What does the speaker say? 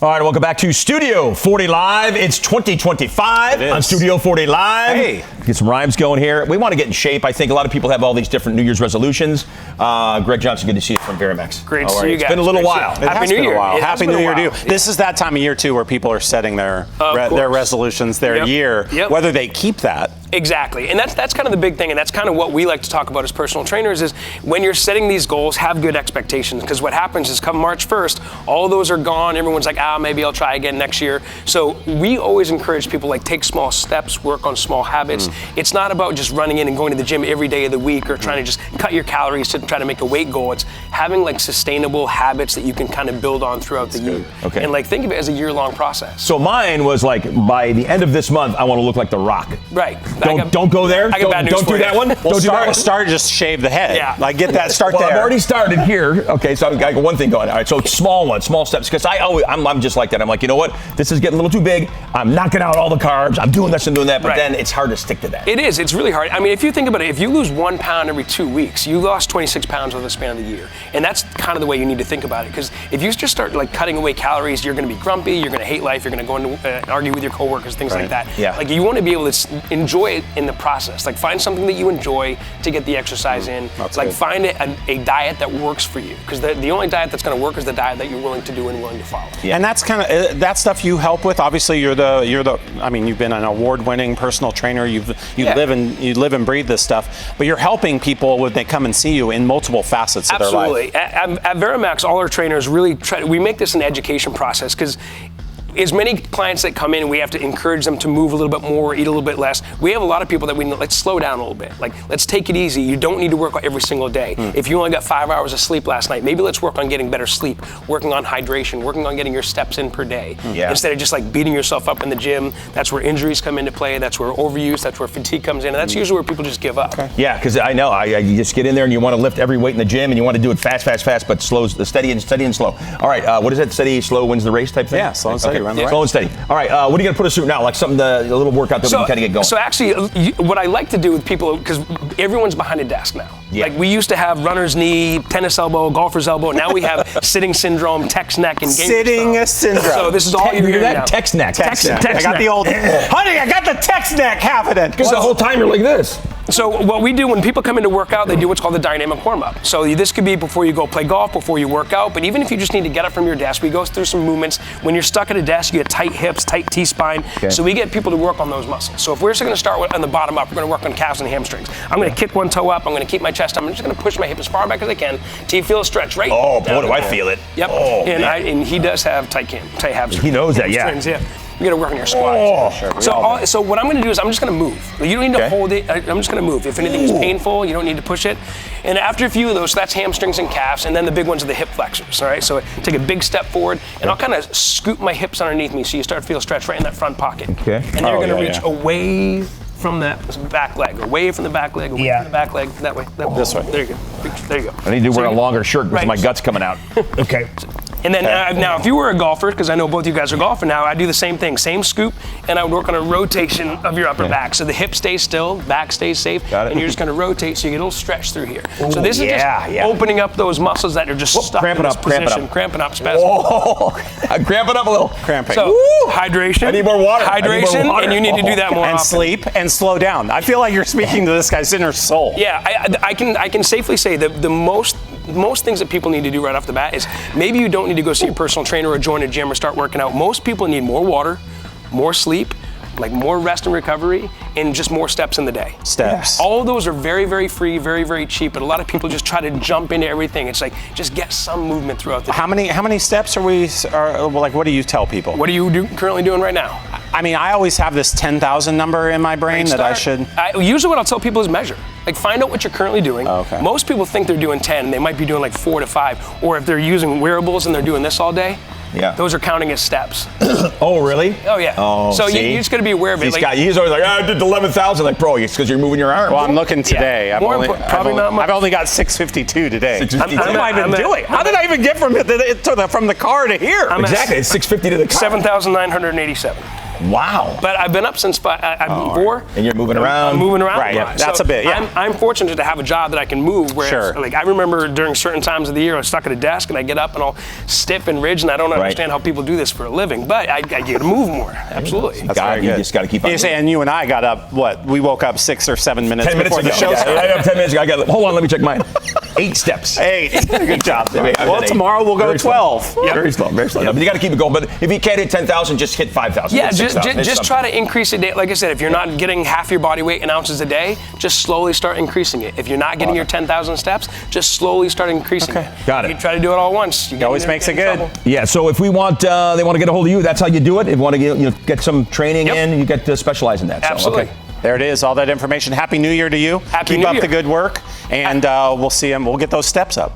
All right, welcome back to Studio 40 Live. It's 2025 on Studio 40 Live. Hey. Get some rhymes going here. We want to get in shape. I think a lot of people have all these different New Year's resolutions. Greg Johnson, good to see you from Varimax. Great to see you guys. It's been a little while. Happy New Year. Happy New Year to you. This is that time of year, too, where people are setting their resolutions, their year, whether they keep that. Exactly, and that's kind of the big thing, and that's kind of what we like to talk about as personal trainers is when you're setting these goals, have good expectations, because what happens is come March 1st, all those are gone, everyone's like, maybe I'll try again next year. So we always encourage people like take small steps, work on small habits. It's not about just running in and going to the gym every day of the week or trying to just cut your calories to try to make a weight goal. It's having like sustainable habits that you can kind of build on throughout the year. Okay. And like think of it as a year-long process. So mine was like, by the end of this month, I want to look like The Rock. Right. Don't go there. Don't do that one. Well, start just shave the head. Yeah. Like get that, start well, there. I've already started here. Okay, so I've got one thing going. All right, so small steps. Because I'm just like that. I'm like, you know what? This is getting a little too big. I'm knocking out all the carbs. I'm doing this and doing that. But then it's hard to stick to that. It is. It's really hard. I mean, if you think about it, if you lose 1 pound every 2 weeks, you lost 26 pounds over the span of the year. And that's kind of the way you need to think about it. Because if you just start like cutting away calories, you're going to be grumpy. You're going to hate life. You're going to go into argue with your coworkers, things like that. Yeah. Like you want to be able to enjoy it in the process. Like find something that you enjoy to get the exercise in. That's like good. find a diet that works for you. Because the only diet that's going to work is the diet that you're willing to do and willing to follow. Yeah. And that's kind of that stuff you help with. Obviously, you're the. I mean, you've been an award-winning personal trainer. You live and breathe this stuff. But you're helping people when they come and see you in multiple facets of their life. Absolutely. At Varimax, all our trainers really we make this an education process because as many clients that come in, we have to encourage them to move a little bit more, eat a little bit less. We have a lot of people that let's slow down a little bit. Like, let's take it easy. You don't need to work out every single day. If you only got 5 hours of sleep last night, maybe let's work on getting better sleep, working on hydration, working on getting your steps in per day. Instead of just like beating yourself up in the gym. That's where injuries come into play. That's where overuse, that's where fatigue comes in. And that's usually where people just give up. Yeah, because I know, you just get in there and you want to lift every weight in the gym and you want to do it fast, but steady and slow. All right, what is that? Steady, slow wins the race type thing? Yeah, slow and steady. Okay. Slow and steady. All right, what are you going to put us through now? Like something, a little workout that we can kind of get going. So actually, what I like to do with people, because everyone's behind a desk now. Yeah. Like we used to have runner's knee, tennis elbow, golfer's elbow. Now we have sitting syndrome, text neck, and game Sitting syndrome. So this is all you're hearing now. Text neck. Text neck. I got the old, honey, I got the text neck happening. Because the whole time you're like this. So what we do when people come in to work out, they do what's called the dynamic warm-up. So this could be before you go play golf, before you work out, but even if you just need to get up from your desk, we go through some movements. When you're stuck at a desk, you get tight hips, tight T-spine. Okay. So we get people to work on those muscles. So if we're just going to start on the bottom up, we're going to work on calves and hamstrings. I'm going to kick one toe up, I'm going to keep my chest up, I'm just going to push my hip as far back as I can till you feel a stretch, right? Oh, boy, do I feel it. Yep. Oh, and he does have tight hamstrings. He knows that, yeah. You gotta work on your squats. So what I'm gonna do is I'm just gonna move. You don't need to hold it. I'm just gonna move. If anything's painful, you don't need to push it. And after a few of those, so that's hamstrings and calves, and then the big ones are the hip flexors. All right. So take a big step forward, and I'll kind of scoop my hips underneath me, so you start to feel stretch right in that front pocket. Okay. And then you're gonna reach away from that back leg, away from the back leg, away from the back leg, that way. This way. There you go. There you go. I need to wear a longer shirt because my gut's coming out. Okay. And then now, if you were a golfer, because I know both you guys are golfing now, I do the same thing, same scoop, and I would work on a rotation of your upper back. So the hip stays still, back stays safe, and you're just going to rotate so you get a little stretch through here. So this is just opening up those muscles that are just stuck in this position. Cramping up, spasm. I'm cramping up a little. Cramping. So hydration. I need more water. Hydration, and you need to do that more and often. Sleep and slow down. I feel like you're speaking to this guy's inner soul. Yeah, I can safely say that the most things that people need to do right off the bat is maybe you don't need to go see a personal trainer or join a gym or start working out. Most people need more water, more sleep, like more rest and recovery, and just more steps in the day. Steps. All of those are very, very free, very, very cheap, but a lot of people just try to jump into everything. It's like, just get some movement throughout the day. How many steps what do you tell people? What are you currently doing right now? I mean, I always have this 10,000 number in my brain that I should. Usually what I'll tell people is measure. Like find out what you're currently doing. Okay. Most people think they're doing 10, and they might be doing like 4 to 5. Or if they're using wearables and they're doing this all day, those are counting as steps. Oh, really? Oh, yeah. Oh, so you just got to be aware of it. He's always like, I did 11,000. Like, bro, it's because you're moving your arm. Well, I'm looking today. Yeah. I've only got 652 today. 652. What am I even doing? How did I even get from the car to here? Exactly, it's 650 to the car. 7,987. Wow. But I've been up since I'm 4. And you're moving around. I'm moving around. Right, a lot. yeah, that's a bit, yeah. I'm fortunate to have a job that I can move. Whereas, Sure. like, I remember during certain times of the year, I was stuck at a desk and I get up and all stiff and rigid, and I don't understand how people do this for a living. But I get to move more. Absolutely. That's very You good. just got to keep on. And you and I got up, we woke up 6 or 7 minutes 10 minutes before ago. the show started. I have 10 minutes ago. Hold on, let me check mine. 8 steps. 8. Good job. I've Well, done 8. tomorrow we'll go Very slow. 12. Yep. Very slow, very slow. No, but you got to keep it going. But if you can't hit 10,000, just hit 5,000. Yeah, hit 6,000, just try to increase it. Like I said, if you're not getting half your body weight in ounces a day, just slowly start increasing it. If you're not getting your 10,000 steps, just slowly start increasing it. Got it. You try to do it all at once. You always makes it good. Yeah, so if we want, they want to get a hold of you, that's how you do it. If you want to get some training Yep. in, you get to specialize in that. Absolutely. So, okay. There it is, all that information. Happy New Year to you. Happy Keep New up Year. the good work, and we'll see them. We'll get those steps up.